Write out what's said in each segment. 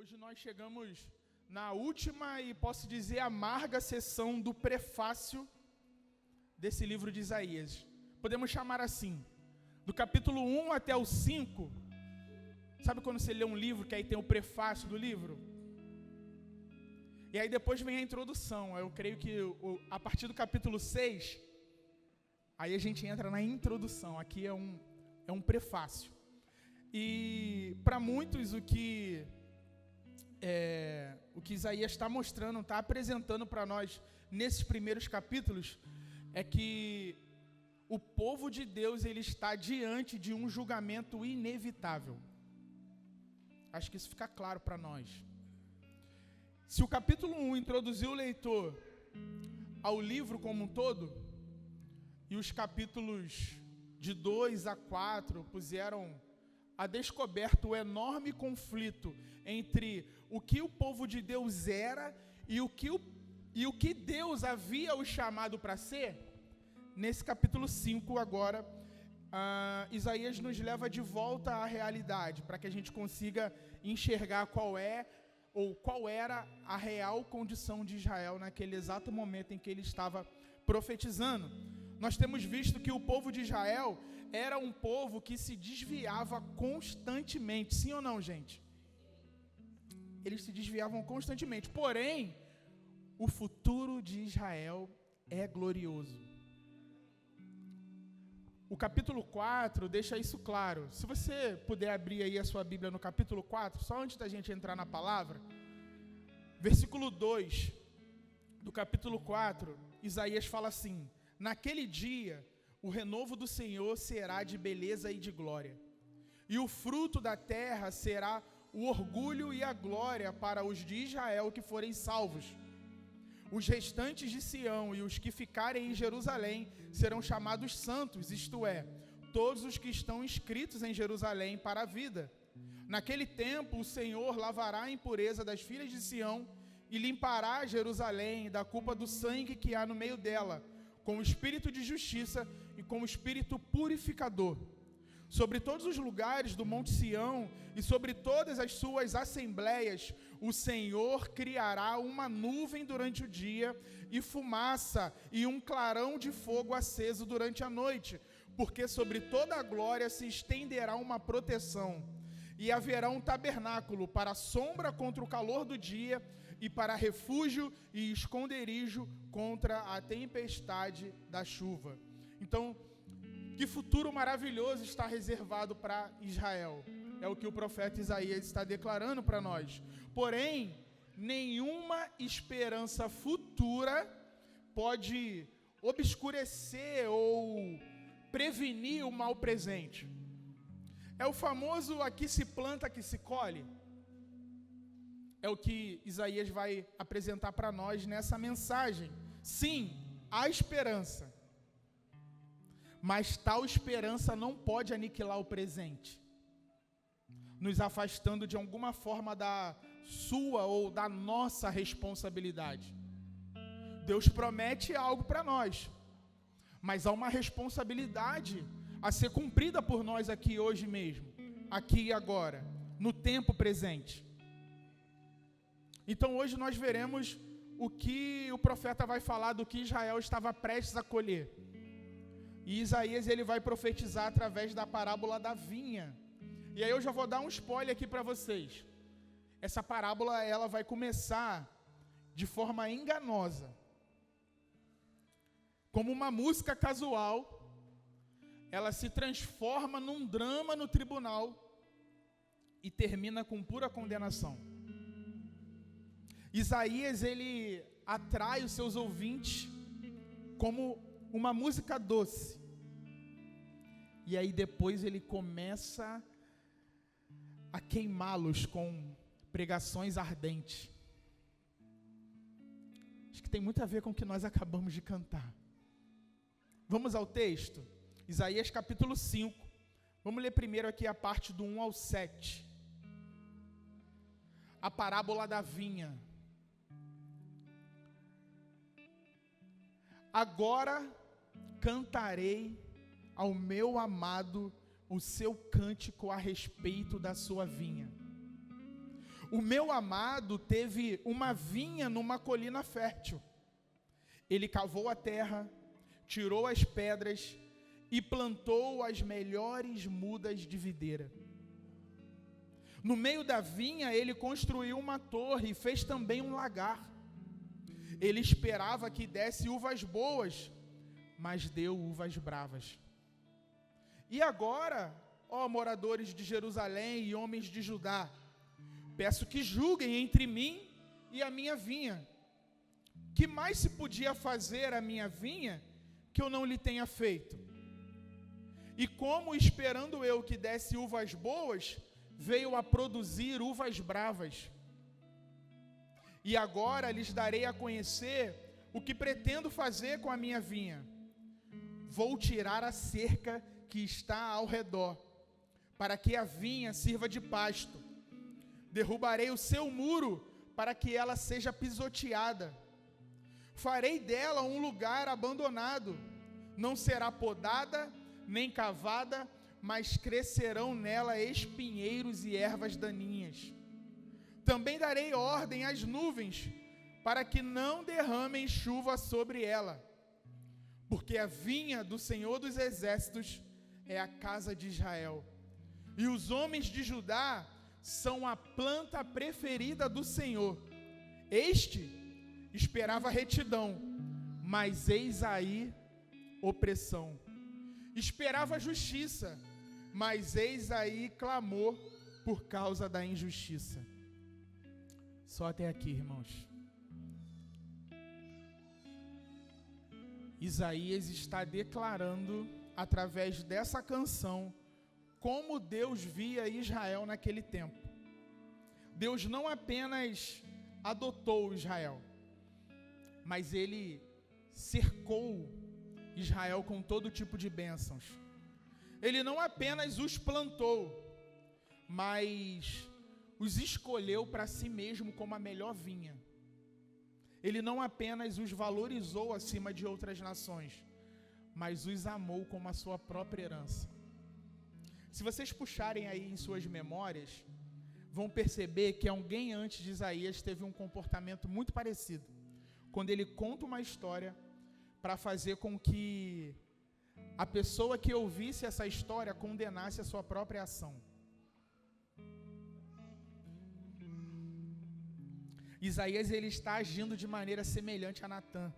Hoje nós chegamos na última e posso dizer amarga sessão do prefácio desse livro de Isaías. Podemos chamar assim, do capítulo 1 até o 5. Sabe quando você lê um livro que aí tem o prefácio do livro? E aí depois vem a introdução. Eu creio que a partir do capítulo 6, aí a gente entra na introdução. Aqui é um prefácio. E para muitos o que Isaías está mostrando, está apresentando para nós nesses primeiros capítulos, é que o povo de Deus ele está diante de um julgamento inevitável. Acho que isso fica claro para nós. Se o capítulo 1 introduziu o leitor ao livro como um todo, e os capítulos de 2 a 4 puseram a descoberta o enorme conflito entre o que o povo de Deus era e o que Deus havia o chamado para ser, nesse capítulo 5 agora, Isaías nos leva de volta à realidade, para que a gente consiga enxergar qual era a real condição de Israel naquele exato momento em que ele estava profetizando. Nós temos visto que o povo de Israel era um povo que se desviava constantemente, sim ou não, gente? Eles se desviavam constantemente, porém, o futuro de Israel é glorioso. O capítulo 4 deixa isso claro. Se você puder abrir aí a sua Bíblia no capítulo 4, só antes da gente entrar na palavra, versículo 2 do capítulo 4, Isaías fala assim: naquele dia, o renovo do Senhor será de beleza e de glória, e o fruto da terra será o orgulho e a glória para os de Israel que forem salvos. Os restantes de Sião e os que ficarem em Jerusalém serão chamados santos, isto é, todos os que estão inscritos em Jerusalém para a vida. Naquele tempo, o Senhor lavará a impureza das filhas de Sião e limpará Jerusalém da culpa do sangue que há no meio dela, com o espírito de justiça e com o espírito purificador. Sobre todos os lugares do Monte Sião e sobre todas as suas assembleias, o Senhor criará uma nuvem durante o dia e fumaça e um clarão de fogo aceso durante a noite, porque sobre toda a glória se estenderá uma proteção, e haverá um tabernáculo para sombra contra o calor do dia e para refúgio e esconderijo contra a tempestade da chuva. Então, que futuro maravilhoso está reservado para Israel. É o que o profeta Isaías está declarando para nós. Porém, nenhuma esperança futura pode obscurecer ou prevenir o mal presente. É o famoso aqui se planta, aqui se colhe. É o que Isaías vai apresentar para nós nessa mensagem. Sim, há esperança. Mas tal esperança não pode aniquilar o presente, nos afastando de alguma forma da sua ou da nossa responsabilidade. Deus promete algo para nós, mas há uma responsabilidade a ser cumprida por nós aqui hoje mesmo, aqui e agora, no tempo presente. Então hoje nós veremos o que o profeta vai falar do que Israel estava prestes a colher. E Isaías ele vai profetizar através da parábola da vinha. E aí eu já vou dar um spoiler aqui para vocês. Essa parábola ela vai começar de forma enganosa, como uma música casual. Ela se transforma num drama no tribunal e termina com pura condenação. Isaías ele atrai os seus ouvintes como uma música doce. E aí depois ele começa a queimá-los com pregações ardentes. Acho que tem muito a ver com o que nós acabamos de cantar. Vamos ao texto? Isaías capítulo 5. Vamos ler primeiro aqui a parte do 1 ao 7. A parábola da vinha. Agora cantarei ao meu amado o seu cântico a respeito da sua vinha. O meu amado teve uma vinha numa colina fértil. Ele cavou a terra, tirou as pedras e plantou as melhores mudas de videira. No meio da vinha, ele construiu uma torre e fez também um lagar. Ele esperava que desse uvas boas, mas deu uvas bravas. E agora, ó moradores de Jerusalém e homens de Judá, peço que julguem entre mim e a minha vinha. Que mais se podia fazer à minha vinha que eu não lhe tenha feito? E como, esperando eu que desse uvas boas, veio a produzir uvas bravas. E agora lhes darei a conhecer o que pretendo fazer com a minha vinha. Vou tirar a cerca que está ao redor, para que a vinha sirva de pasto. Derrubarei o seu muro, para que ela seja pisoteada. Farei dela um lugar abandonado. Não será podada, nem cavada, mas crescerão nela espinheiros e ervas daninhas. Também darei ordem às nuvens, para que não derramem chuva sobre ela. Porque a vinha do Senhor dos Exércitos é a casa de Israel. E os homens de Judá são a planta preferida do Senhor. Este esperava retidão, mas eis aí opressão. Esperava justiça, mas eis aí clamor por causa da injustiça. Só até aqui, irmãos. Isaías está declarando, através dessa canção, como Deus via Israel naquele tempo. Deus não apenas adotou Israel, mas Ele cercou Israel com todo tipo de bênçãos. Ele não apenas os plantou, mas os escolheu para si mesmo como a melhor vinha. Ele não apenas os valorizou acima de outras nações, mas os amou como a sua própria herança. Se vocês puxarem aí em suas memórias, vão perceber que alguém antes de Isaías teve um comportamento muito parecido, quando ele conta uma história para fazer com que a pessoa que ouvisse essa história condenasse a sua própria ação. Isaías, ele está agindo de maneira semelhante a Natã,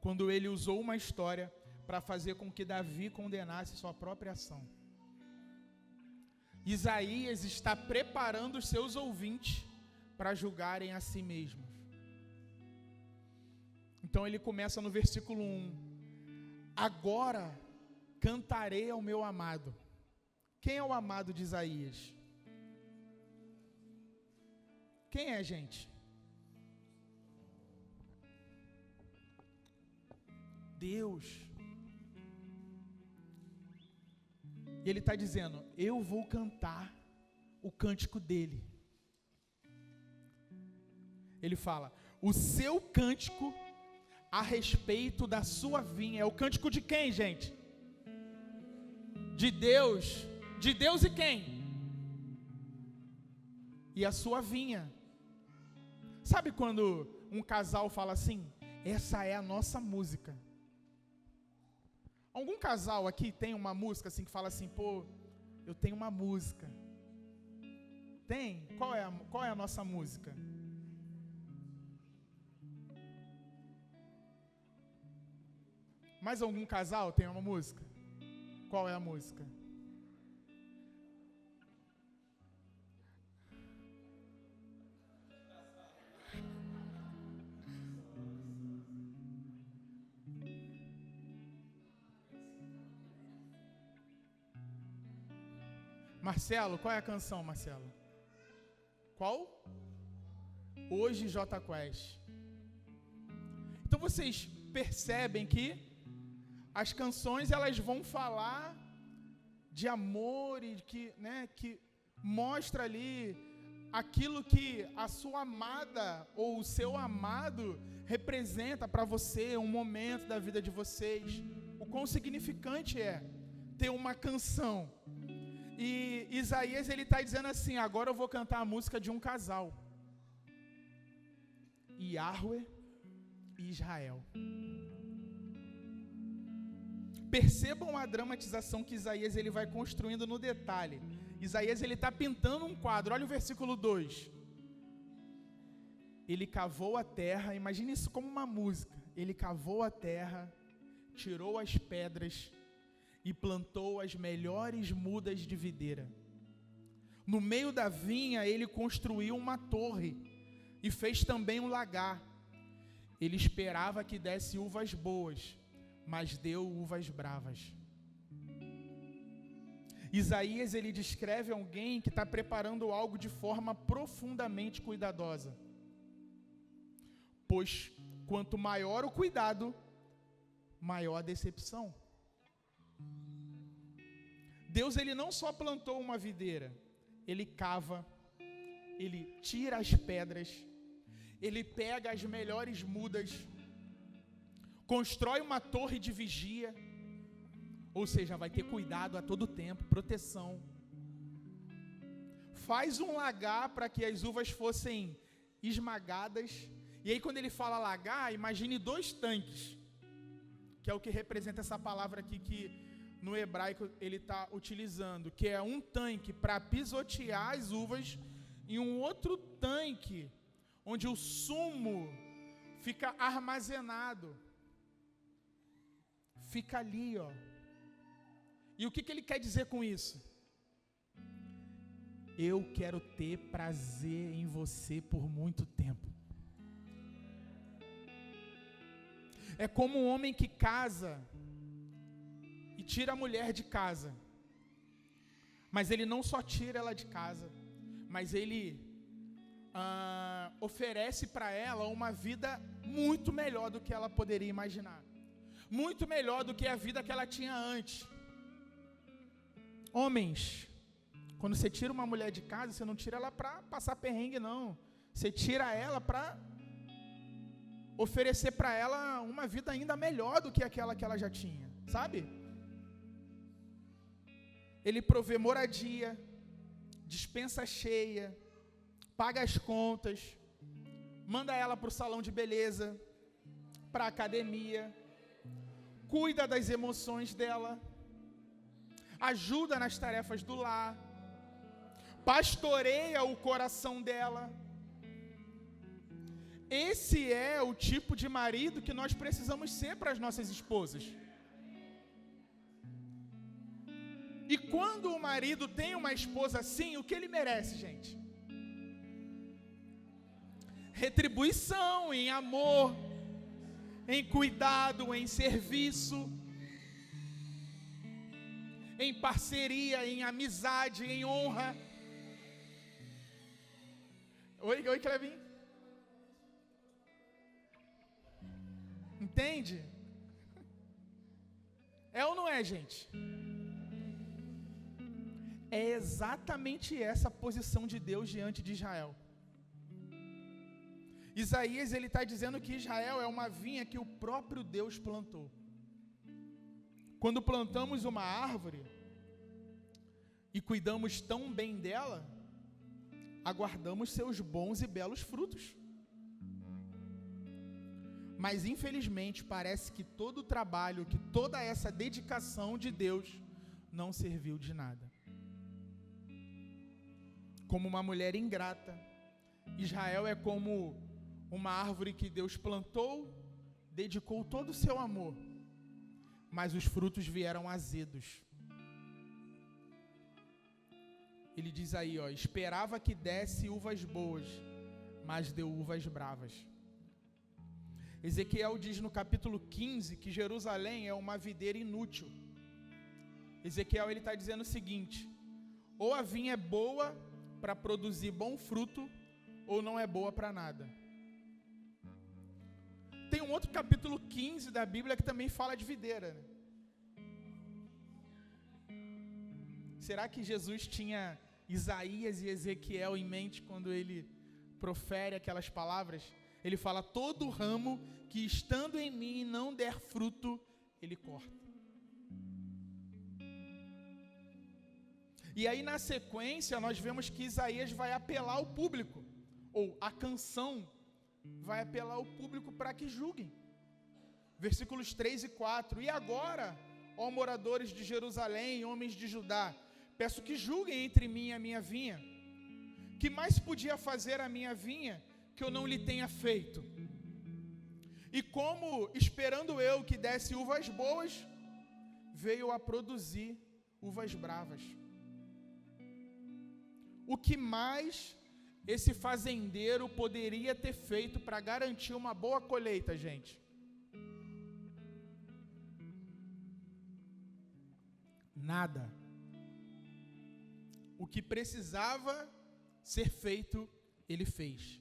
quando ele usou uma história para fazer com que Davi condenasse sua própria ação. Isaías está preparando os seus ouvintes para julgarem a si mesmos. Então ele começa no versículo 1. Agora cantarei ao meu amado. Quem é o amado de Isaías? Quem é, gente? Deus. E ele está dizendo, eu vou cantar o cântico dele. Ele fala, o seu cântico a respeito da sua vinha. É o cântico de quem, gente? De Deus. De Deus e quem? E a sua vinha. Sabe quando um casal fala assim, essa é a nossa música? Algum casal aqui tem uma música assim que fala assim, pô, eu tenho uma música. Tem? Qual é a nossa música? Mais algum casal tem uma música? Qual é a música? Marcelo, qual é a canção, Marcelo? Qual? Hoje, J Quest. Então vocês percebem que as canções elas vão falar de amor e que mostra ali aquilo que a sua amada ou o seu amado representa para você, um momento da vida de vocês. O quão significante é ter uma canção. E Isaías, ele está dizendo assim, agora eu vou cantar a música de um casal. Yahweh e Israel. Percebam a dramatização que Isaías ele vai construindo no detalhe. Isaías ele está pintando um quadro. Olha o versículo 2. Ele cavou a terra, imagine isso como uma música. Ele cavou a terra, tirou as pedras e plantou as melhores mudas de videira. No meio da vinha ele construiu uma torre e fez também um lagar. Ele esperava que desse uvas boas, mas deu uvas bravas. Isaías ele descreve alguém que está preparando algo de forma profundamente cuidadosa. Pois quanto maior o cuidado, maior a decepção. Deus ele não só plantou uma videira, ele cava, ele tira as pedras, ele pega as melhores mudas, constrói uma torre de vigia, ou seja, vai ter cuidado a todo tempo, proteção. Faz um lagar para que as uvas fossem esmagadas. E aí quando ele fala lagar, imagine 2 tanques, que é o que representa essa palavra aqui que no hebraico ele está utilizando, que é um tanque para pisotear as uvas e um outro tanque onde o sumo fica armazenado. Fica ali, ó. E o que ele quer dizer com isso? Eu quero ter prazer em você por muito tempo. É como um homem que casa e tira a mulher de casa. Mas ele não só tira ela de casa, mas ele oferece para ela uma vida muito melhor do que ela poderia imaginar. Muito melhor do que a vida que ela tinha antes. Homens, quando você tira uma mulher de casa, você não tira ela para passar perrengue, não. Você tira ela para oferecer para ela uma vida ainda melhor do que aquela que ela já tinha, sabe? Ele provê moradia, dispensa cheia, paga as contas, manda ela para o salão de beleza, para a academia, cuida das emoções dela, ajuda nas tarefas do lar, pastoreia o coração dela. Esse é o tipo de marido que nós precisamos ser para as nossas esposas. E quando o marido tem uma esposa assim, o que ele merece, gente? Retribuição em amor, em cuidado, em serviço, em parceria, em amizade, em honra. Oi, Clebinho. Entende? É ou não é, gente? É exatamente essa a posição de Deus diante de Israel. Isaías ele está dizendo que Israel é uma vinha que o próprio Deus plantou. Quando plantamos uma árvore e cuidamos tão bem dela, aguardamos seus bons e belos frutos. Mas infelizmente parece que todo o trabalho, que toda essa dedicação de Deus não serviu de nada. Como uma mulher ingrata, Israel é como uma árvore que Deus plantou, dedicou todo o seu amor, mas os frutos vieram azedos. Ele diz aí, ó, esperava que desse uvas boas, mas deu uvas bravas. Ezequiel diz no capítulo 15 que Jerusalém é uma videira inútil. Ezequiel ele está dizendo o seguinte: ou a vinha é boa para produzir bom fruto, ou não é boa para nada. Tem um outro capítulo 15 da Bíblia que também fala de videira, né? Será que Jesus tinha Isaías e Ezequiel em mente quando ele profere aquelas palavras? Ele fala, todo ramo que estando em mim não der fruto, ele corta. E aí na sequência nós vemos que Isaías vai apelar ao público, ou a canção vai apelar ao público para que julguem. Versículos 3 e 4. E agora, ó moradores de Jerusalém, homens de Judá, peço que julguem entre mim e a minha vinha. Que mais podia fazer a minha vinha que eu não lhe tenha feito? E como, esperando eu que desse uvas boas, veio a produzir uvas bravas. O que mais esse fazendeiro poderia ter feito para garantir uma boa colheita, gente? Nada. O que precisava ser feito, ele fez.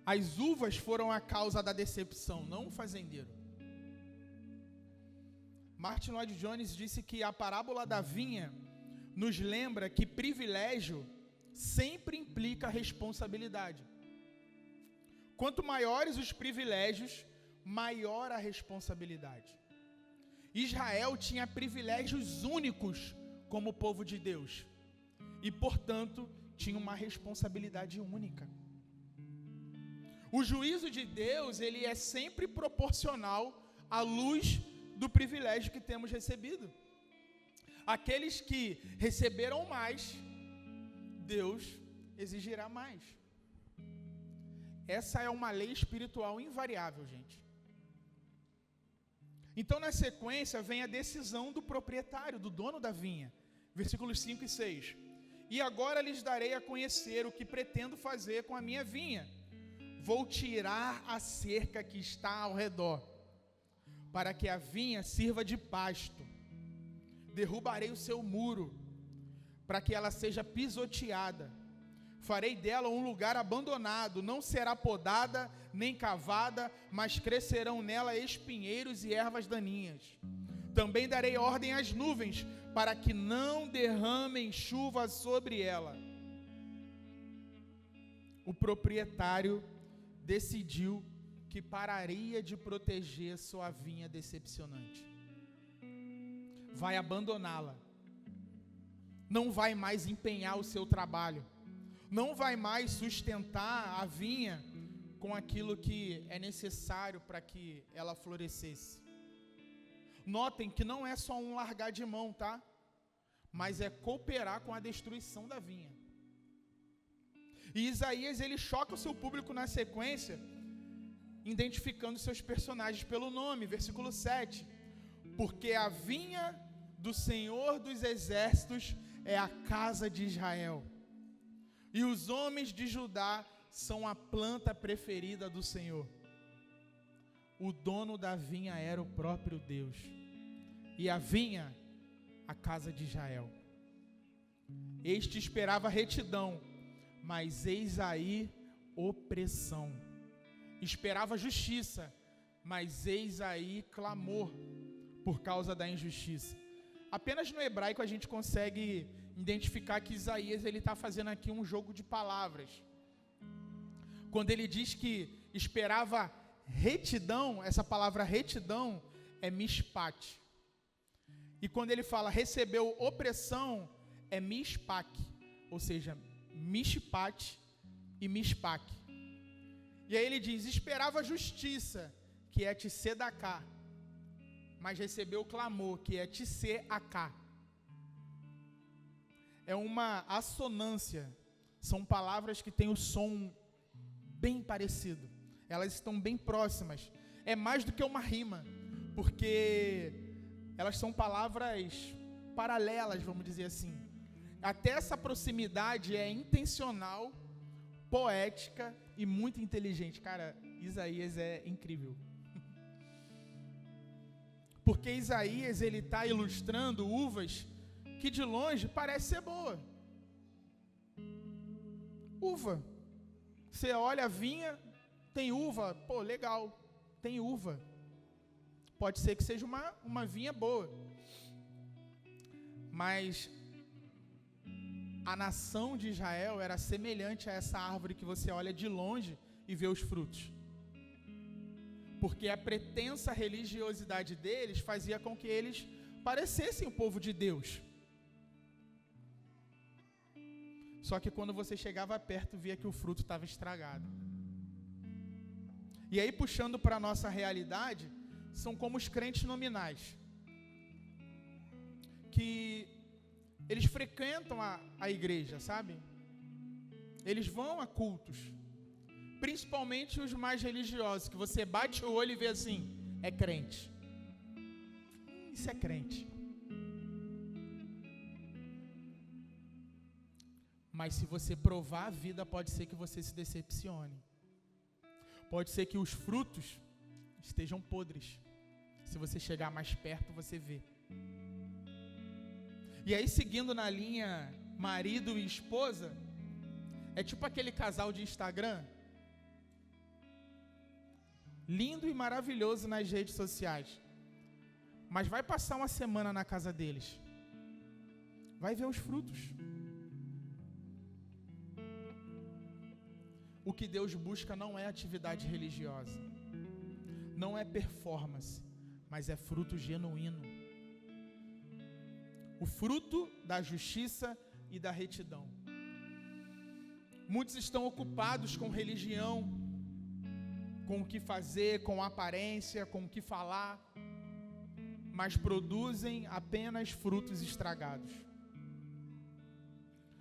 As uvas foram a causa da decepção, não o fazendeiro. Martin Lloyd Jones disse que a parábola da vinha nos lembra que privilégio sempre implica responsabilidade. Quanto maiores os privilégios, maior a responsabilidade. Israel tinha privilégios únicos como povo de Deus e, portanto, tinha uma responsabilidade única. O juízo de Deus, ele é sempre proporcional à luz do privilégio que temos recebido. Aqueles que receberam mais, Deus exigirá mais. Essa é uma lei espiritual invariável, gente. Então, na sequência, vem a decisão do proprietário, do dono da vinha. Versículos 5 e 6. E agora lhes darei a conhecer o que pretendo fazer com a minha vinha. Vou tirar a cerca que está ao redor, para que a vinha sirva de pasto. Derrubarei o seu muro, para que ela seja pisoteada. Farei dela um lugar abandonado, não será podada nem cavada, mas crescerão nela espinheiros e ervas daninhas. Também darei ordem às nuvens, para que não derramem chuva sobre ela. O proprietário decidiu que pararia de proteger sua vinha decepcionante. Vai abandoná-la. Não vai mais empenhar o seu trabalho. Não vai mais sustentar a vinha com aquilo que é necessário para que ela florescesse. Notem que não é só um largar de mão, tá? Mas é cooperar com a destruição da vinha. E Isaías, ele choca o seu público na sequência, identificando seus personagens pelo nome. Versículo 7. Porque a vinha do Senhor dos Exércitos é a casa de Israel. E os homens de Judá são a planta preferida do Senhor. O dono da vinha era o próprio Deus. E a vinha, a casa de Israel. Este esperava retidão, mas eis aí opressão. Esperava justiça, mas eis aí clamor por causa da injustiça. Apenas no hebraico a gente consegue identificar que Isaías está fazendo aqui um jogo de palavras. Quando ele diz que esperava retidão, essa palavra retidão é mishpat. E quando ele fala recebeu opressão, é mishpak, ou seja, mishpat e mishpak. E aí ele diz, esperava justiça, que é tzedaká, mas recebeu clamor, que é tzeaká. É uma assonância, são palavras que têm o som bem parecido, elas estão bem próximas, é mais do que uma rima, porque elas são palavras paralelas, vamos dizer assim. Até essa proximidade é intencional, poética e muito inteligente. Cara, Isaías é incrível. Porque Isaías, ele está ilustrando uvas que de longe parece ser boa. Uva. Você olha a vinha, tem uva, pô, legal, tem uva. Pode ser que seja uma vinha boa. Mas a nação de Israel era semelhante a essa árvore que você olha de longe e vê os frutos. Porque a pretensa religiosidade deles fazia com que eles parecessem o povo de Deus. Só que quando você chegava perto, via que o fruto estava estragado. E aí, puxando para a nossa realidade, são como os crentes nominais, que eles frequentam a igreja, sabe? Eles vão a cultos, principalmente os mais religiosos, que você bate o olho e vê assim, é crente. Isso é crente. Mas se você provar a vida, pode ser que você se decepcione. Pode ser que os frutos estejam podres. Se você chegar mais perto, você vê. E aí, seguindo na linha marido e esposa, é tipo aquele casal de Instagram, lindo e maravilhoso nas redes sociais, mas vai passar uma semana na casa deles, vai ver os frutos. O que Deus busca não é atividade religiosa, não é performance, mas é fruto genuíno. O fruto da justiça e da retidão. Muitos estão ocupados com religião, com o que fazer, com aparência, com o que falar, mas produzem apenas frutos estragados.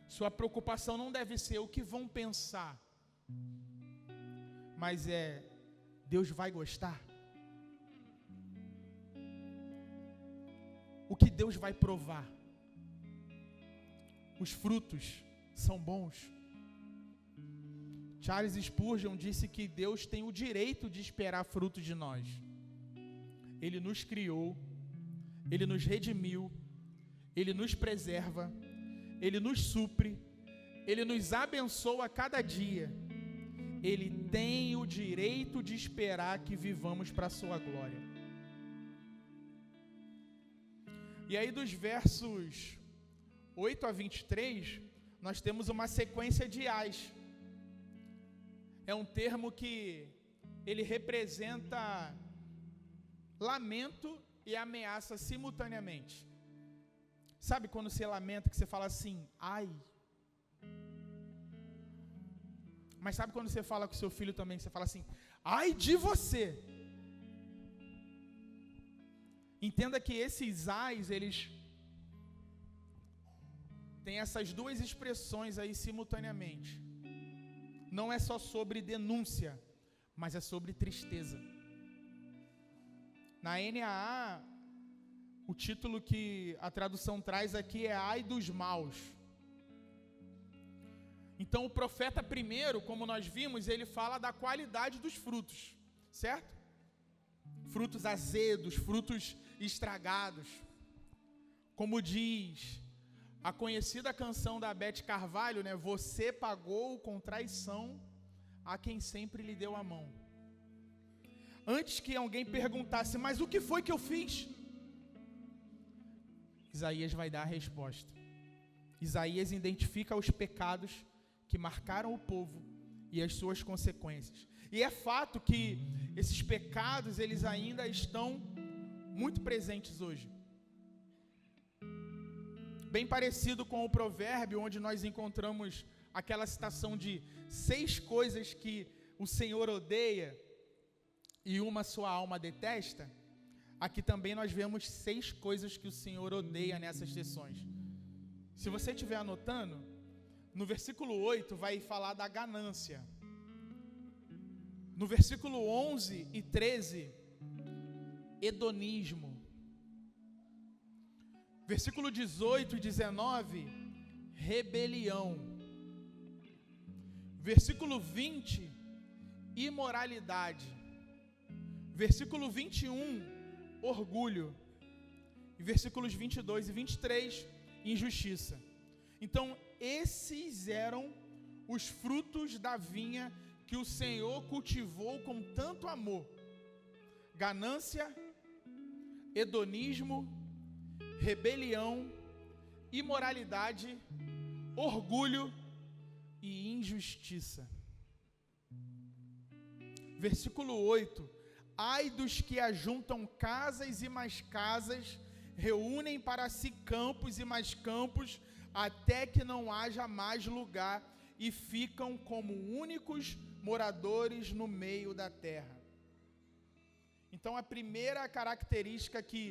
Sua preocupação não deve ser o que vão pensar, mas Deus vai gostar? O que Deus vai provar? Os frutos são bons. Charles Spurgeon disse que Deus tem o direito de esperar fruto de nós. Ele nos criou, Ele nos redimiu, Ele nos preserva, Ele nos supre, Ele nos abençoa a cada dia. Ele tem o direito de esperar que vivamos para a sua glória. E aí dos versos 8 a 23, nós temos uma sequência de ais. É um termo que ele representa lamento e ameaça simultaneamente. Sabe quando você lamenta, que você fala assim, ai? Mas sabe quando você fala com seu filho também, você fala assim, ai de você? Entenda que esses ais, eles têm essas duas expressões aí simultaneamente. Não é só sobre denúncia, mas é sobre tristeza. Na NAA, o título que a tradução traz aqui é Ai dos Maus. Então o profeta primeiro, como nós vimos, ele fala da qualidade dos frutos, certo? Frutos azedos, frutos estragados. Como diz a conhecida canção da Beth Carvalho, né? Você pagou com traição a quem sempre lhe deu a mão. Antes que alguém perguntasse, mas o que foi que eu fiz? Isaías vai dar a resposta. Isaías identifica os pecados que marcaram o povo e as suas consequências. E é fato que esses pecados, eles ainda estão muito presentes hoje. Bem parecido com o provérbio, onde nós encontramos aquela citação de 6 coisas que o Senhor odeia e uma sua alma detesta. Aqui também nós vemos 6 coisas que o Senhor odeia nessas sessões. Se você estiver anotando, no versículo 8 vai falar da ganância. No versículo 11 e 13, hedonismo. Versículo 18 e 19, rebelião. Versículo 20, imoralidade. Versículo 21, orgulho. E versículos 22 e 23, injustiça. Então, esses eram os frutos da vinha que o Senhor cultivou com tanto amor. Ganância, hedonismo, rebelião, imoralidade, orgulho e injustiça. Versículo 8. Ai dos que ajuntam casas e mais casas, reúnem para si campos e mais campos, até que não haja mais lugar, e ficam como únicos moradores no meio da terra. Então a primeira característica que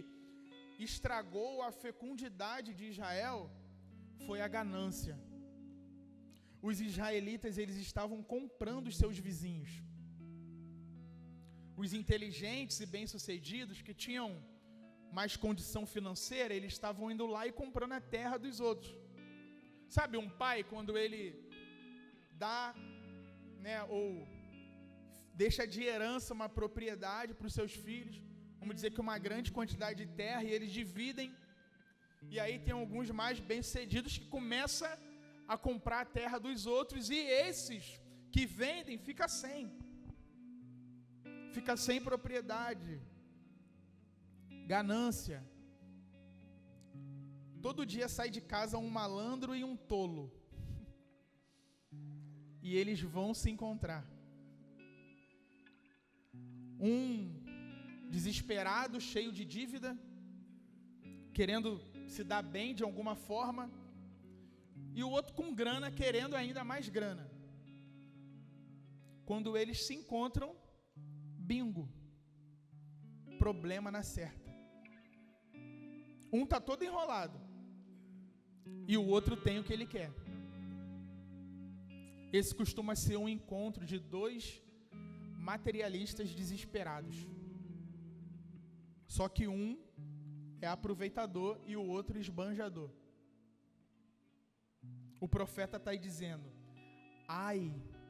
estragou a fecundidade de Israel foi a ganância. Os israelitas, eles estavam comprando os seus vizinhos. Os inteligentes e bem-sucedidos, que tinham mais condição financeira, eles estavam indo lá e comprando a terra dos outros. Sabe, um pai, quando ele dá, ou deixa de herança uma propriedade para os seus filhos, vamos dizer que uma grande quantidade de terra, e eles dividem, e aí tem alguns mais bem-sucedidos que começam a comprar a terra dos outros, e esses que vendem fica sem propriedade. Ganância. Todo dia sai de casa um malandro e um tolo, e eles vão se encontrar. Um desesperado, cheio de dívida, querendo se dar bem de alguma forma, e o outro com grana, querendo ainda mais grana. Quando eles se encontram, bingo, problema na certa. Um está todo enrolado, e o outro tem o que ele quer. Esse costuma ser um encontro de dois materialistas desesperados. Só que um é aproveitador e o outro esbanjador. O profeta está aí dizendo: ai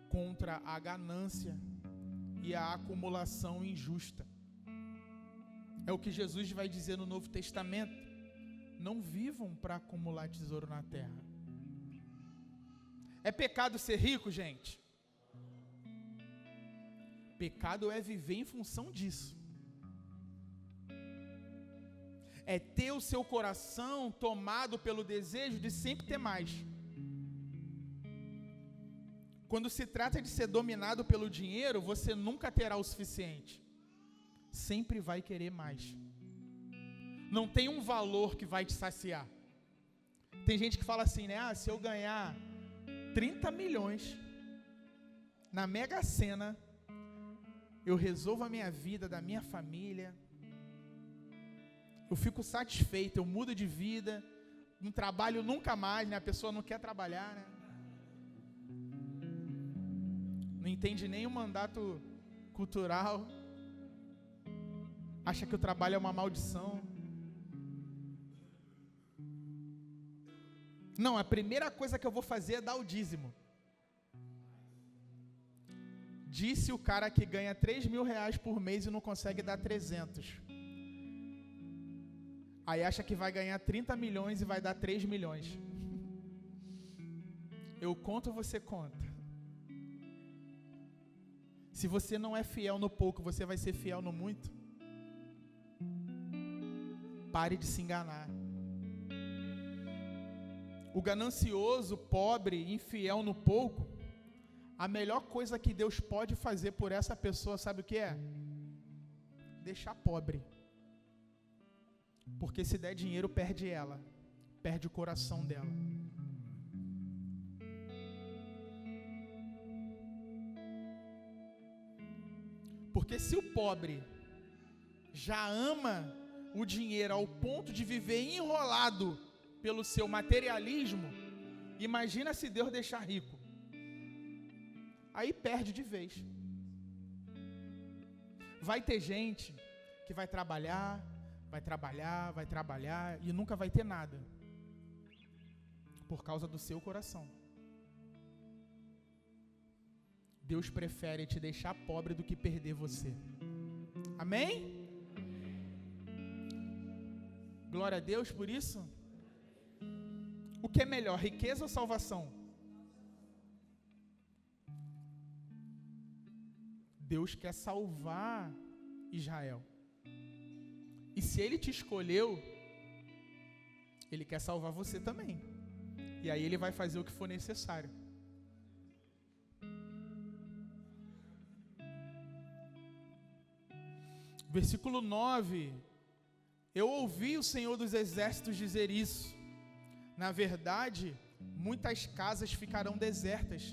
contra a ganância e a acumulação injusta. É o que Jesus vai dizer no Novo Testamento: não vivam para acumular tesouro na terra. É pecado ser rico, gente? Pecado é viver em função disso. É ter o seu coração tomado pelo desejo de sempre ter mais. Quando se trata de ser dominado pelo dinheiro, você nunca terá o suficiente. Sempre vai querer mais. Não tem um valor que vai te saciar. Tem gente que fala assim, né? Se eu ganhar 30 milhões na Mega Sena, eu resolvo a minha vida, da minha família, eu fico satisfeito, eu mudo de vida, não trabalho nunca mais, né? A pessoa não quer trabalhar, né? Não entende nem o mandato cultural, acha que o trabalho é uma maldição. Não, a primeira coisa que eu vou fazer é dar o dízimo. Disse o cara que ganha 3.000 reais por mês e não consegue dar 300. Aí acha que vai ganhar 30 milhões e vai dar 3 milhões. Eu conto, você conta. Se você não é fiel no pouco, você vai ser fiel no muito? Pare de se enganar. O ganancioso, pobre, infiel no pouco, a melhor coisa que Deus pode fazer por essa pessoa, sabe o que é? Deixar pobre. Porque se der dinheiro, perde ela, perde o coração dela. Porque se o pobre já ama o dinheiro ao ponto de viver enrolado pelo seu materialismo, imagina se Deus deixar rico. Aí perde de vez. Vai ter gente que vai trabalhar e nunca vai ter nada, por causa do seu coração. Deus prefere te deixar pobre do que perder você. Amém? Glória a Deus por isso. O que é melhor, riqueza ou salvação? Deus quer salvar Israel. E se Ele te escolheu, Ele quer salvar você também. E aí Ele vai fazer o que for necessário. Versículo 9. Eu ouvi o Senhor dos Exércitos dizer isso. Na verdade, muitas casas ficarão desertas,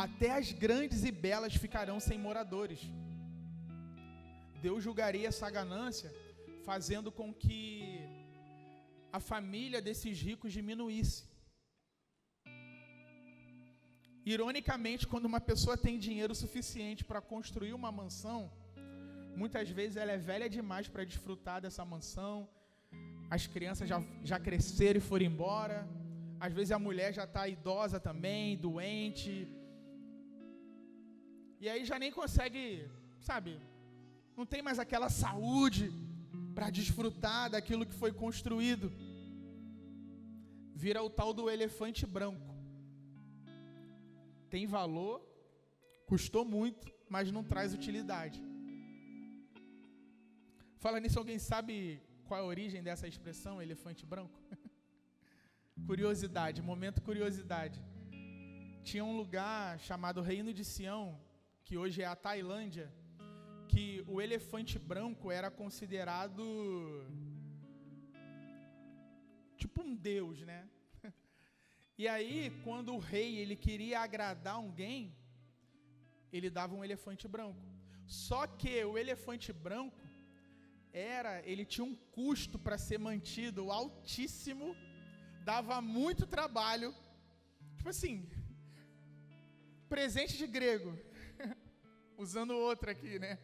até as grandes e belas ficarão sem moradores. Deus julgaria essa ganância, fazendo com que a família desses ricos diminuísse. Ironicamente, quando uma pessoa tem dinheiro suficiente para construir uma mansão, muitas vezes ela é velha demais para desfrutar dessa mansão. As crianças já cresceram e foram embora. Às vezes a mulher já está idosa também, doente. E aí já nem consegue, sabe, não tem mais aquela saúde para desfrutar daquilo que foi construído. Vira o tal do elefante branco. Tem valor, custou muito, mas não traz utilidade. Fala nisso, alguém sabe qual é a origem dessa expressão, elefante branco? Curiosidade, momento curiosidade. Tinha um lugar chamado Reino de Sião, que hoje é a Tailândia, que o elefante branco era considerado tipo um deus, né? E aí, quando o rei ele queria agradar alguém, ele dava um elefante branco. Só que o elefante branco ele tinha um custo para ser mantido altíssimo, dava muito trabalho. Tipo assim, presente de grego, usando outro aqui, né?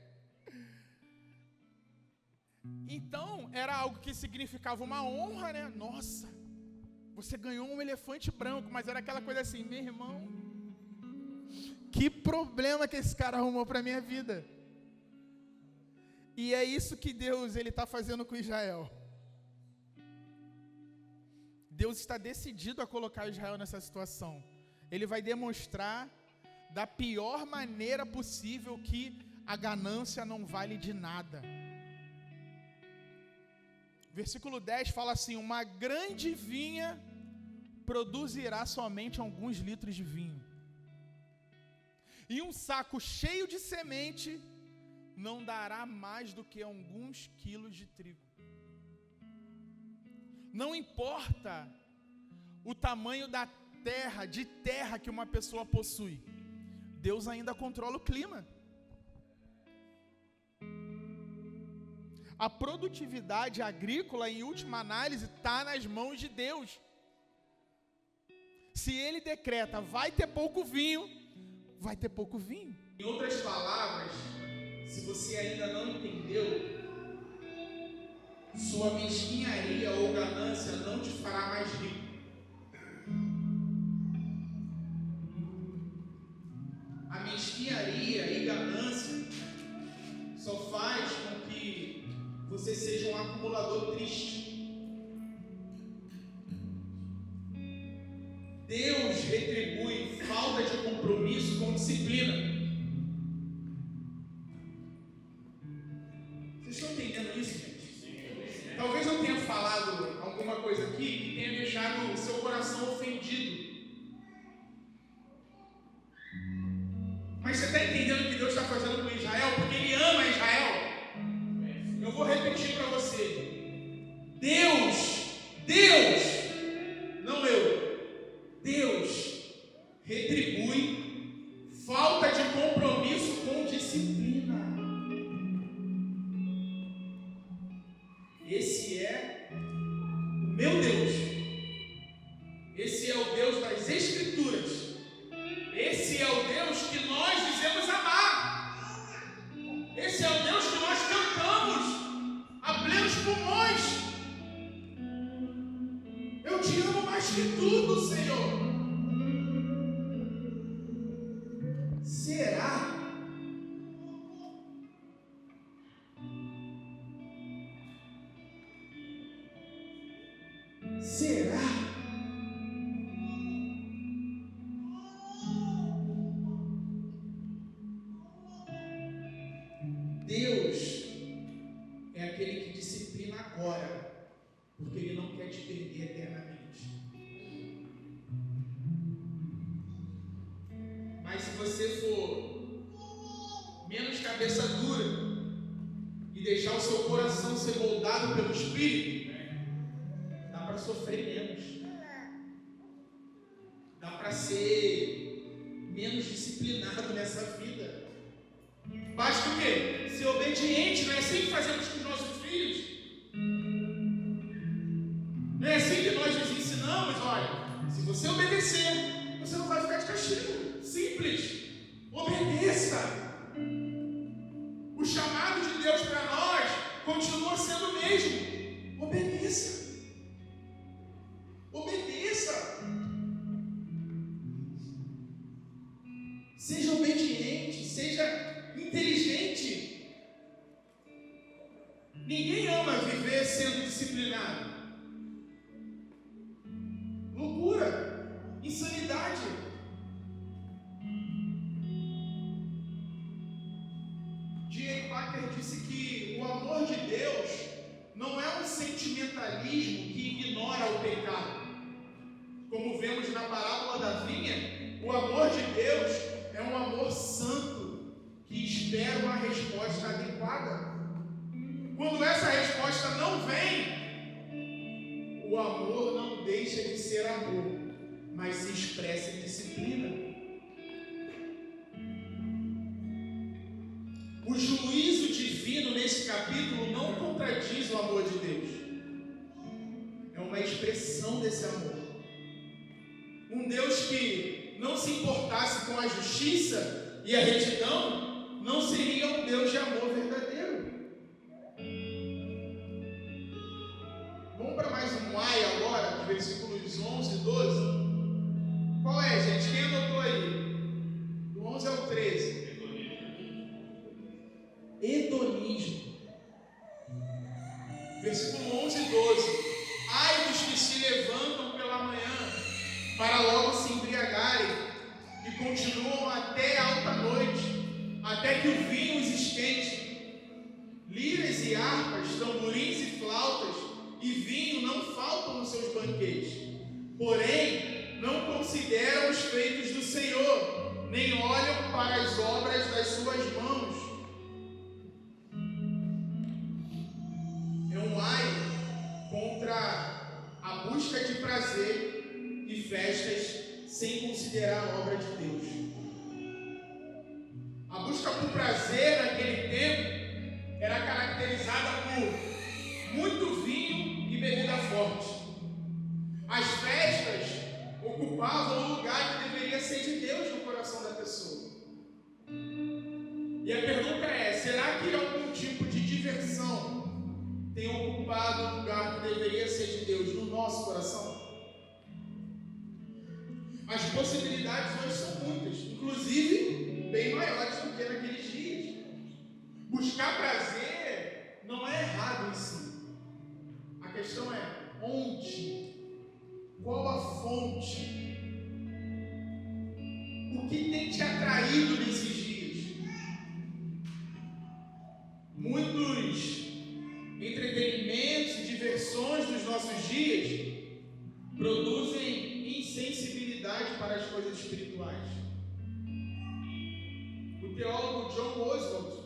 Então, era algo que significava uma honra, né? Nossa, você ganhou um elefante branco, mas era aquela coisa assim, meu irmão, que problema que esse cara arrumou para a minha vida. E é isso que Deus está fazendo com Israel. Deus está decidido a colocar Israel nessa situação. Ele vai demonstrar da pior maneira possível que a ganância não vale de nada. Versículo 10 fala assim: uma grande vinha produzirá somente alguns litros de vinho, e um saco cheio de semente não dará mais do que alguns quilos de trigo. Não importa o tamanho da terra que uma pessoa possui, Deus ainda controla o clima. A produtividade agrícola, em última análise, está nas mãos de Deus. Se Ele decreta, vai ter pouco vinho, vai ter pouco vinho. Em outras palavras, se você ainda não entendeu, sua mesquinharia ou ganância não te fará mais rico. A mesquinharia e ganância só faz com que você seja um acumulador triste. Deus retribui falta de compromisso com disciplina. Vocês estão entendendo isso, gente? Talvez eu tenha falado alguma coisa aqui que tenha deixado o seu coração ofendido. Mas você está entendendo o que Deus está fazendo com Israel? Porque Ele ama Israel. Eu vou repetir para você. Deus, não eu, Deus retribui falta de compromisso com disciplina. Esse é o meu Deus. Esse é o Deus das Escrituras. Esse é o Deus que nós dizemos amar. Esse é o Deus que nós cantamos a plenos pulmões. Eu te amo mais que tudo, Senhor. Será? Será? Deus é aquele que disciplina agora, porque Ele não quer te perder eternamente. Mas se você for menos cabeça dura e deixar o seu coração ser moldado pelo Espírito, dá para sofrer menos. disciplinado nessa vida. Basta o quê? Ser obediente. Não é assim que fazemos com os nossos filhos? Não é assim que nós nos ensinamos? Olha, se você obedecer, você não vai ficar de castigo. Simples. Obedeça. O chamado de Deus para nós continua sendo o mesmo. Obedeça. Obedeça. Seja obediente, seja inteligente. Ninguém ama viver sendo disciplinado. Loucura, insanidade. J.I. Packer disse que o amor de Deus não é um sentimentalismo que ignora o pecado. Como vemos na parábola da vinha, o amor de Deus é um amor santo que espera uma resposta adequada. Quando essa resposta não vem, o amor não deixa de ser amor, mas se expressa em disciplina. O juízo divino nesse capítulo não contradiz o amor de Deus. É uma expressão desse amor. Um Deus que não se importasse com a justiça e a retidão, não seria um Deus de amor verdadeiro. Vamos para mais um ai agora, versículos 11 e 12. Qual é, gente? Quem anotou aí? Do 11 ao 13. Hedonismo. Versículo 11 e 12. Ai dos que se levantam pela manhã para logo se embriagarem e continuam até alta noite, até que o vinho os esquente. Liras e harpas, tamborins e flautas e vinho não faltam nos seus banquetes. Porém, não consideram os feitos do Senhor, nem olham para as obras das suas mãos. É um ai contra a busca de prazer e festas sem considerar a obra de Deus. A busca por prazer naquele tempo era caracterizada por muito vinho e bebida forte. As festas ocupavam o lugar que deveria ser de Deus no coração da pessoa. E a pergunta é: será que algum tipo de diversão tem ocupado o lugar que deveria ser de Deus no nosso coração? As possibilidades hoje são muitas, inclusive bem maiores do que naqueles dias. Buscar prazer não é errado em si. A questão é onde, qual a fonte, o que tem te atraído nesses dias. Muitos entretenimentos e diversões dos nossos dias produzem insensibilidade para as coisas espirituais. O teólogo John Oswald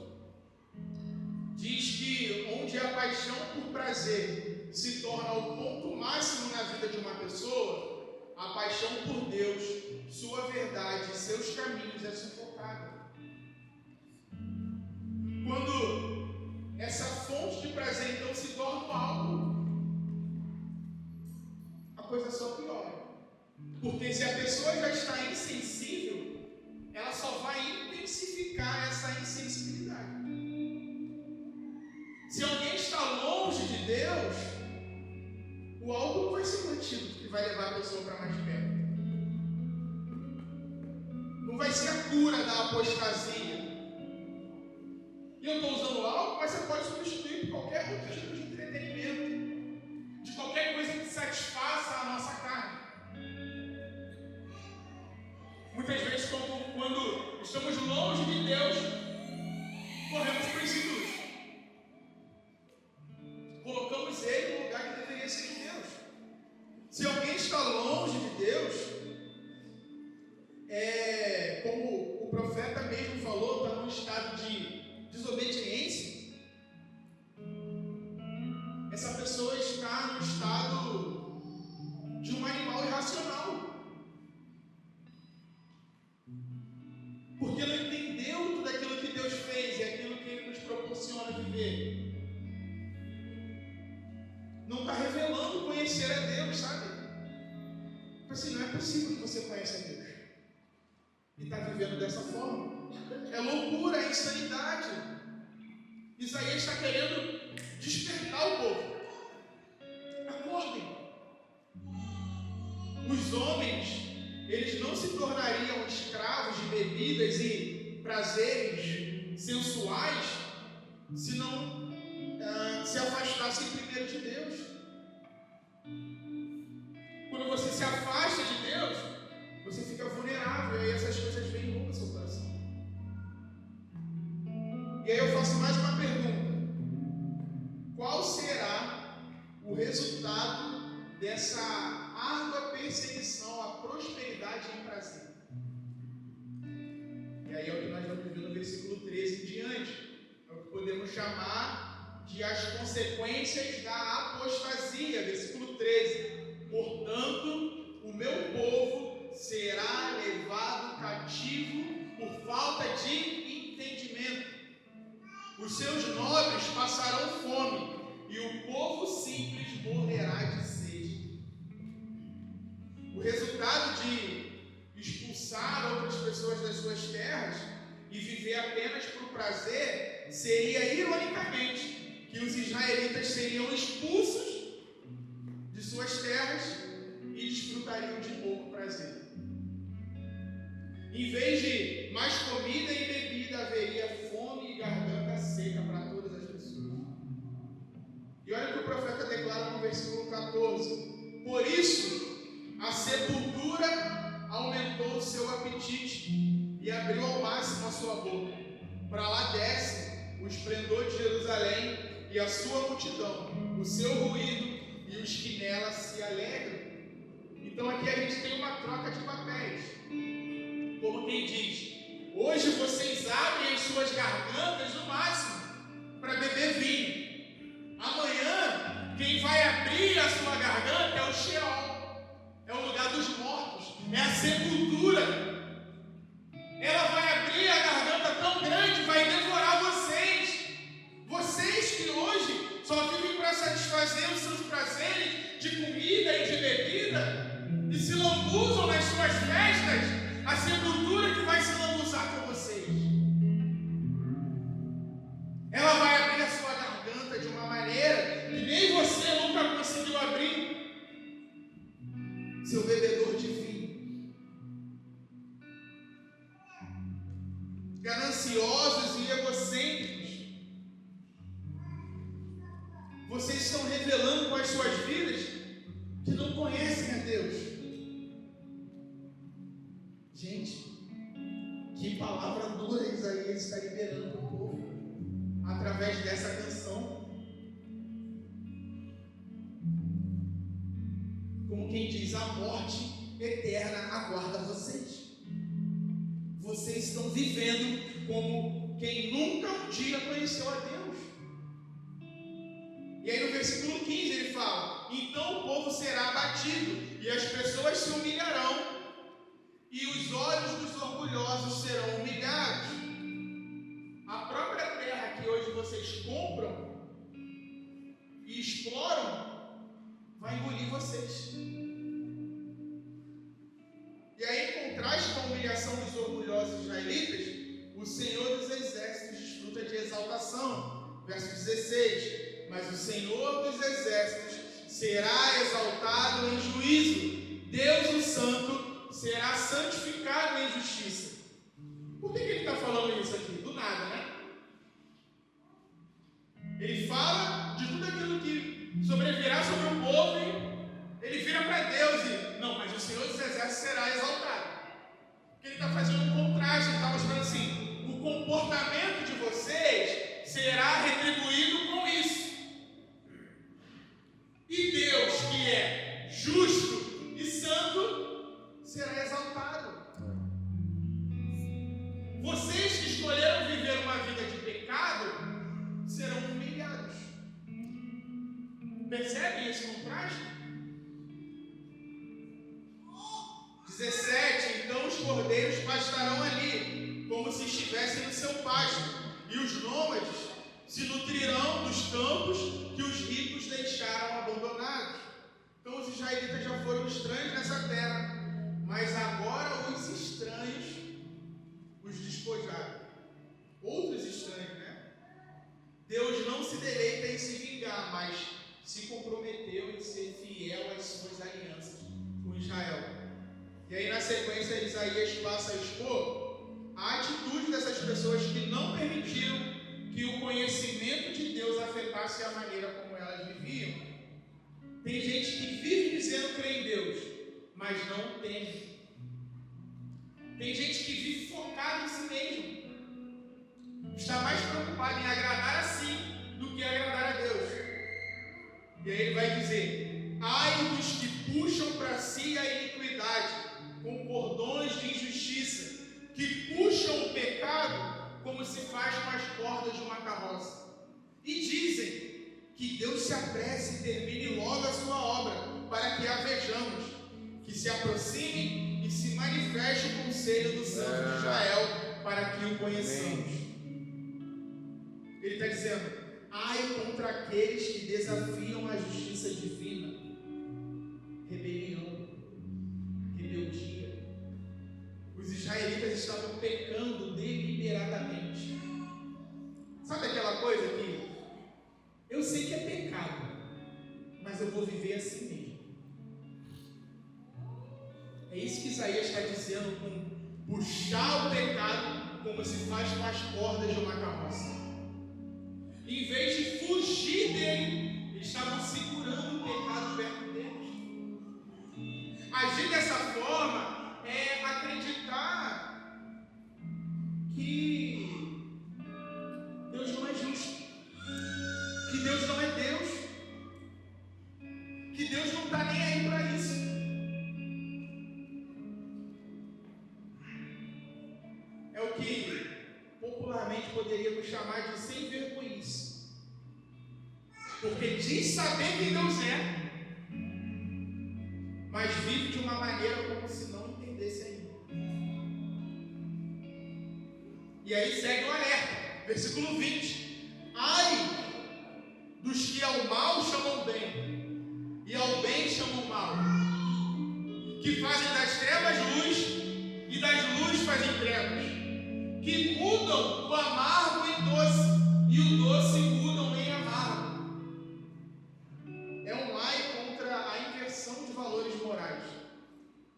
diz que onde a paixão por prazer se torna o ponto máximo na vida de uma pessoa, a paixão por Deus, sua verdade e seus caminhos é sufocada. Quando essa fonte de prazer então se torna algo, a coisa só piora. Porque se a pessoa já está insensível, ela só vai intensificar essa insensibilidade. Se alguém está longe de Deus, o álcool não vai ser mantido, que vai levar a pessoa para mais perto. Não vai ser a cura da apostasia. E eu estou usando álcool, mas você pode substituir por qualquer outro tipo de entretenimento, de qualquer coisa que satisfaça a nossa carne. Muitas vezes, quando estamos longe de Deus, corremos para os ídolos. Colocamos ele no lugar que deveria ser de Deus. Se alguém está longe de Deus, como o profeta mesmo falou, está num estado de desobediência, essa pessoa revelando conhecer a Deus, sabe? Assim, não é possível que você conheça a Deus e está vivendo dessa forma. É loucura, é insanidade. Isaías está querendo despertar o povo. Acordem. Os homens, eles não se tornariam escravos de bebidas e prazeres sensuais se não se afastassem primeiro de Deus. Quando você se afasta de Deus, você fica vulnerável, e aí essas coisas vêm e roubam seu coração. E aí eu faço mais uma pergunta: qual será o resultado dessa árdua perseguição à prosperidade e prazer? E aí é o que nós vamos ver no versículo 13 em diante. É o que podemos chamar de as consequências da apostasia. Versículo 13: portanto, o meu povo será levado cativo por falta de entendimento. Os seus nobres passarão fome, e o povo simples morrerá de sede. O resultado de expulsar outras pessoas das suas terras e viver apenas por prazer seria, ironicamente, que os israelitas seriam expulsos de suas terras e desfrutariam de pouco prazer. Em vez de mais comida e bebida, haveria fome e garganta seca para todas as pessoas. E olha o que o profeta declara no versículo 14: por isso a sepultura aumentou o seu apetite e abriu ao máximo a sua boca. Para lá desce o esplendor de Jerusalém e a sua multidão, o seu ruído e os que nela se alegram. Então aqui a gente tem uma troca de papéis. Como quem diz: hoje vocês abrem as suas gargantas no máximo para beber vinho. Amanhã, quem vai abrir a sua garganta é o Sheol, é o lugar dos mortos, é a sepultura. Ela vai abrir a garganta tão grande, vai devorar vocês. Vocês que hoje só vivem para satisfazer os seus prazeres de comida e de bebida e se lambuzam nas suas festas, a sepultura que vai se lambuzar com vocês. Ela vai abrir a sua garganta de uma maneira que nem você nunca conseguiu abrir. Seu bebedor de vinho. Gananciosos e egocêntricos. Vocês estão revelando com as suas vidas que não conhecem a Deus. Gente, que palavra dura Isaías está liberando para o povo através dessa canção. Como quem diz, a morte eterna aguarda vocês. Vocês estão vivendo como quem nunca um dia conheceu a Deus. E aí no versículo 15 ele fala: então o povo será abatido e as pessoas se humilharão, e os olhos dos orgulhosos serão humilhados. A própria terra que hoje vocês compram e exploram vai engolir vocês. E aí, em contraste com a humilhação dos orgulhosos israelitas, o Senhor dos Exércitos desfruta de exaltação. Verso 16: mas o Senhor dos Exércitos será exaltado em juízo, Deus o Santo será santificado em justiça. Por que ele está falando isso aqui? Do nada, né? Ele fala de tudo aquilo que sobrevirá sobre o povo e ele vira para Deus e: não, mas o Senhor dos Exércitos será exaltado. Porque ele está fazendo um contraste, ele está mostrando assim: o comportamento de vocês será retribuído com isso. E Deus, que é justo e santo, será exaltado. Vocês que escolheram viver uma vida de pecado serão humilhados. Percebem esse contraste? 17: então os cordeiros pastarão ali, como se estivessem no seu pasto, e os nômades se nutrirão dos campos que os ricos deixaram abandonados. Então os israelitas já foram estranhos nessa terra, mas agora os estranhos os despojaram. Outros estranhos, né? Deus não se deleita em se vingar, mas se comprometeu em ser fiel às suas alianças com Israel. E aí na sequência Isaías passa a expor a atitude dessas pessoas que não permitiram que o conhecimento de Deus afetasse a maneira como elas viviam. Tem gente que vive dizendo crer em Deus, mas não teme. Tem gente que vive focada em si mesmo. Está mais preocupado em agradar a si do que agradar a Deus. E aí ele vai dizer: ai dos que puxam para si a iniquidade com cordões de injustiça, que puxam o pecado como se faz com as cordas de uma carroça, e dizem que Deus se apresse e termine logo a sua obra, para que a vejamos, que se aproxime e se manifeste o conselho do Santo de Israel, para que o conheçamos. Ele está dizendo: ai contra aqueles que desafiam a justiça divina. Rebelião, rebeldia. Os israelitas estavam pecando deliberadamente. Sabe aquela coisa que eu sei que é pecado, mas eu vou viver assim mesmo? É isso que Isaías está dizendo com puxar o pecado como se faz com as cordas de uma carroça. Em vez de fugir dele, eles estavam segurando o pecado perto deles. Agir dessa forma é acreditar que Deus não é justo, que Deus não é Deus, que Deus não está nem aí para isso. É o que popularmente poderíamos chamar de sem vergonhice, porque diz saber quem Deus é, mas vive de uma maneira como se não entendesse ainda. E aí segue o alerta, versículo 20: ai dos que ao mal chamam bem e ao bem chamam mal, que fazem das trevas luz e das luzes fazem trevas, que mudam o amargo em doce e o doce mudam em amargo. É um ai contra a inversão de valores morais,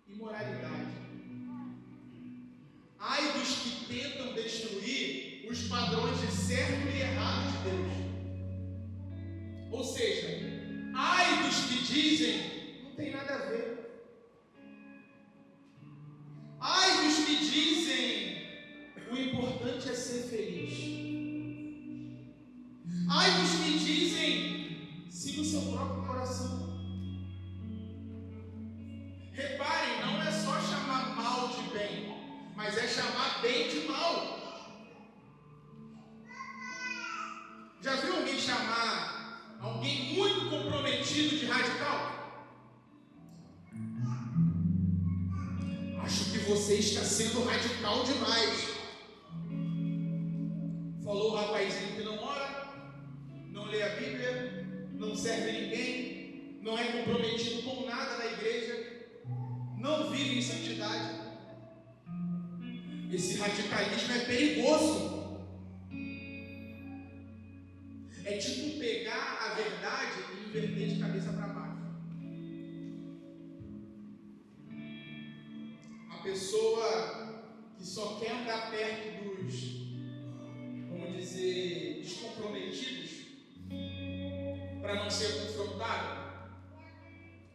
imoralidade. Ai dos que tentam destruir os padrões de certo e errado de Deus. Ou seja, ai dos que dizem não tem nada a ver. Ai dos que dizem o importante é ser feliz. Ai dos que dizem siga o seu próprio coração. Reparem, não é só chamar mal de bem, mas é chamar bem de mal. Já viu alguém chamar alguém muito comprometido de radical? Acho que você está sendo radical demais. Falou o rapazinho que não ora, não lê a Bíblia, não serve ninguém, não é comprometido com nada na igreja, não vive em santidade. Esse radicalismo é perigoso. É tipo pegar a verdade e inverter de cabeça para baixo. A pessoa que só quer andar perto dos, vamos dizer, descomprometidos, para não ser confrontado,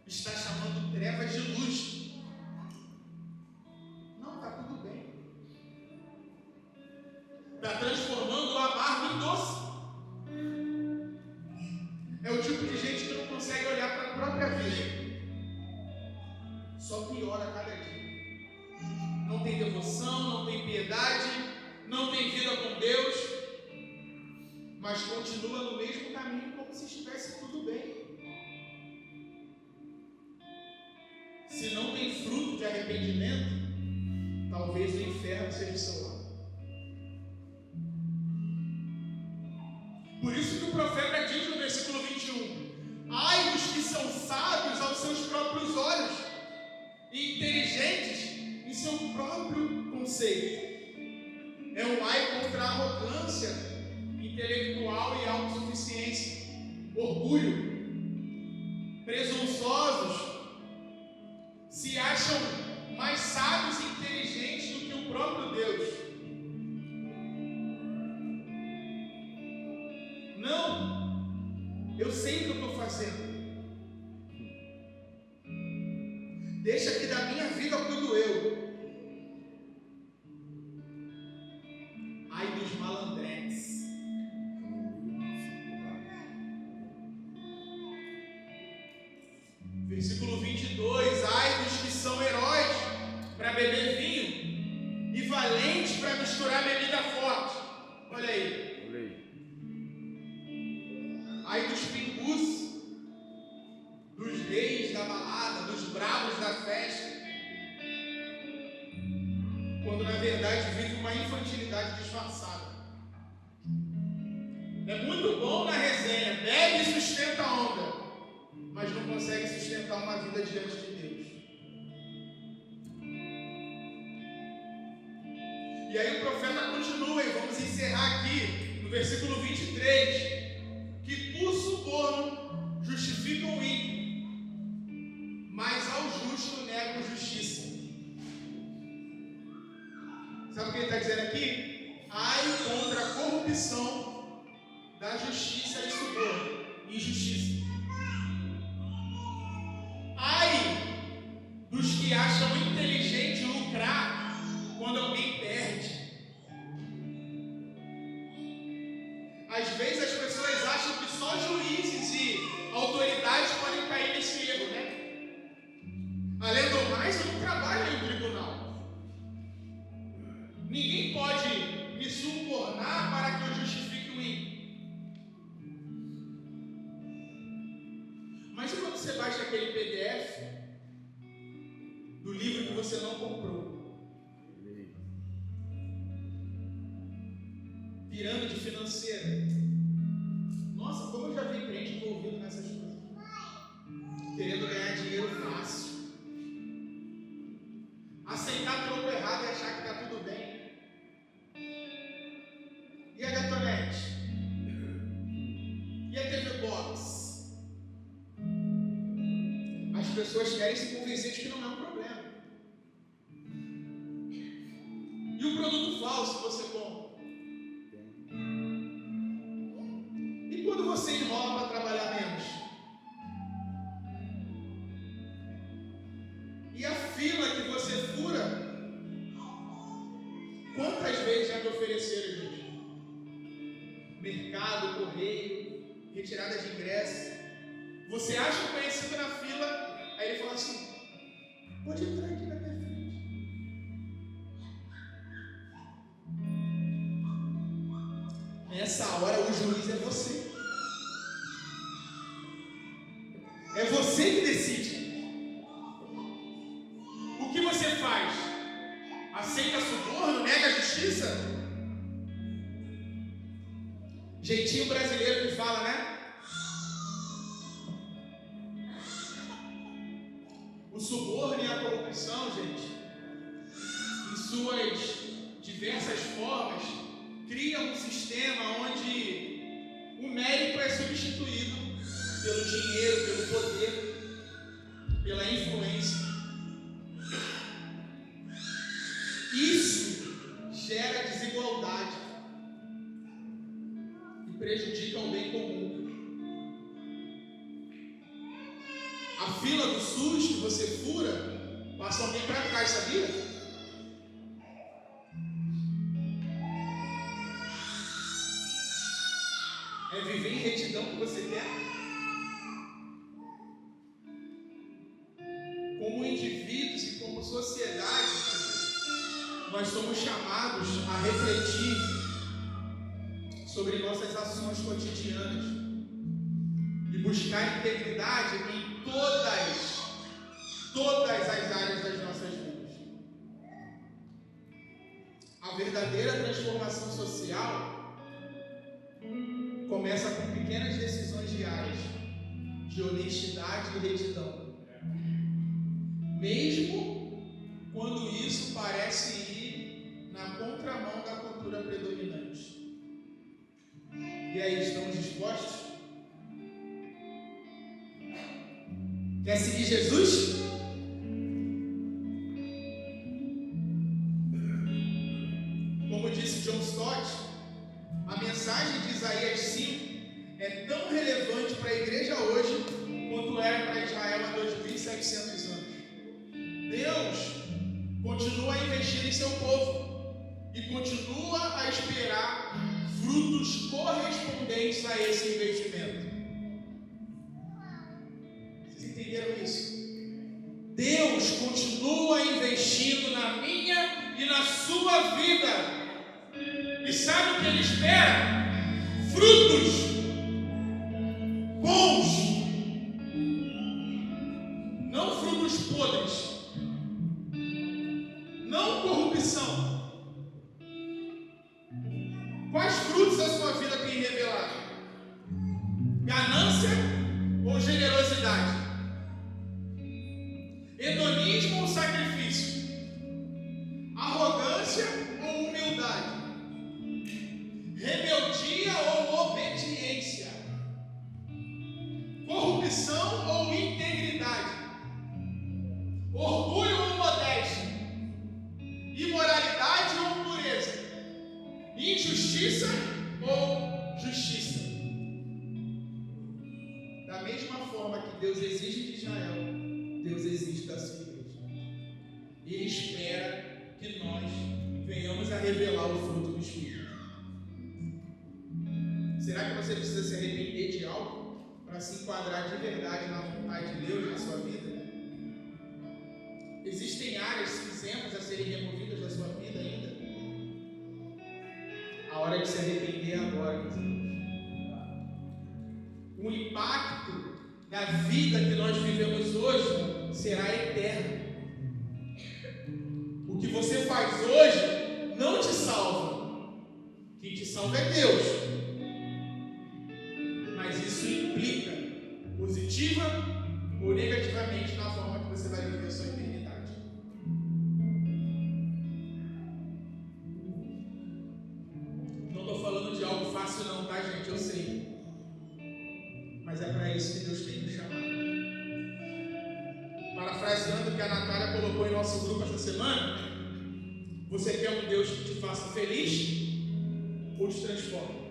está chamando trevas de luz. Não, está tudo bem. Está transformando o amargo em doce. É o tipo de gente que não consegue olhar para a própria vida. Só piora cada dia. Não tem devoção, não tem piedade, não tem vida com Deus, mas continua no mesmo caminho como se estivesse tudo bem. Se não tem fruto de arrependimento, talvez o inferno seja o seu lado. profeta diz no versículo 21. Ai dos que são sábios aos seus próprios olhos e inteligentes em seu próprio conceito. É um ai contra a arrogância intelectual e autossuficiência, orgulho, presunçosos, se acham mais sábios e inteligentes do que o próprio Deus. Não, eu sei o que eu estou fazendo. Deixa que da minha vida cuido eu. Ai dos malandretes. Versículo 22. Ai dos que são heróis para beber vinho e valentes para misturar bebida forte. Olha aí. Ai dos pingus, dos reis da balada, dos bravos da festa, quando na verdade vive uma infantilidade disfarçada. É muito bom na resenha, bebe e sustenta a onda, mas não consegue sustentar uma vida diante de Deus. E aí o profeta continua, e vamos encerrar aqui no versículo 23, que por suborno justificam o ímpio, mas ao justo negam justiça. Sabe o que ele está dizendo aqui? Ai contra a corrupção da justiça e suborno, injustiça. Ai dos que acham inteligente lucrar quando alguém perde. Às vezes as pessoas acham que só juízes e autoridades podem cair nesse erro, né? Além do mais, eu não trabalho em tribunal. Ninguém pode me subornar para que eu justifique o ímpio. Mas e quando você baixa aquele PDF do livro que você não comprou? Pirâmide financeira. Nossa, como eu já vi crente envolvido nessas coisas. Querendo ganhar dinheiro fácil. Aceitar troco errado e achar que está tudo bem. E a gatonete? E a TV Box? As pessoas querem se convencer de que não é um problema. E o produto falso que você compra? E quando você enrola para trabalhar menos? E a fila que você fura? Quantas vezes já me ofereceram, gente? Mercado, correio, retirada de ingresso. Você acha conhecido na fila, aí ele fala assim: pode entrar aqui na minha frente. Nessa hora o juiz é você. É você que decide. O que você faz? Aceita suborno? Nega a justiça? Jeitinho brasileiro que fala, né? O suborno e a corrupção, gente, em suas diversas formas, criam um sistema onde o mérito é substituído pelo dinheiro, pelo poder, pela influência. Isso gera desigualdade e prejudica o bem comum. A fila do SUS que você fura, passa alguém para trás, sabia? É viver em retidão que você quer? Como indivíduos e como sociedade, nós somos chamados a refletir sobre nossas ações cotidianas e buscar integridade em todas as áreas das nossas vidas. A verdadeira transformação social começa com pequenas decisões diárias de honestidade e retidão. Mesmo quando isso parece ir na contramão da cultura predominante. E aí, estamos dispostos? Quer seguir Jesus? Como disse John Stott, a mensagem de Isaías 5 é tão relevante para a igreja hoje quanto era para Israel há 2.700 anos. Deus continua a investir em seu povo e continua a esperar frutos correspondentes a esse investimento. Vocês entenderam isso? Deus continua investindo na minha e na sua vida. E sabe o que Ele espera? Frutos bons, não frutos podres, não corrupção. Quais frutos a sua vida tem revelado? Ganância ou generosidade? Hedonismo ou sacrifício? Arrogância ou humildade? Rebeldia ou obediência? Corrupção ou integridade? Orgulho ou modéstia? Imoralidade ou pureza? Injustiça ou justiça? Da mesma forma que Deus exige de Israel, Deus exige da sua igreja. E Ele espera que nós venhamos a revelar o fruto do Espírito. Será que você precisa se arrepender de algo para se enquadrar de verdade na vontade de Deus na sua vida? Existem áreas cinzentas a serem removidas da sua vida ainda? A hora de se arrepender é agora, meus irmãos. O impacto da vida que nós vivemos hoje será eterno. O que você faz hoje não te salva. Quem te salva é Deus. Mas isso implica positiva ou negativamente na forma que você vai viver a sua eternidade. Não estou falando de algo fácil não, tá, gente? Eu sei. Mas é para isso que Deus tem nos chamado. Parafraseando o que a Natália colocou em nosso grupo essa semana, você quer um Deus que te faça feliz ou te transforma?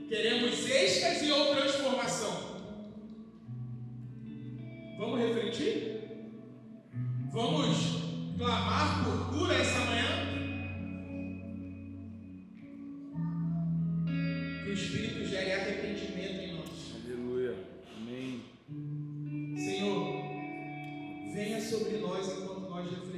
Queremos êxtase ou transformação? Vamos refletir? Vamos clamar por cura essa manhã? Que o Espírito gere arrependimento em nós. Aleluia. Amém. Senhor, venha sobre nós enquanto nós refletimos.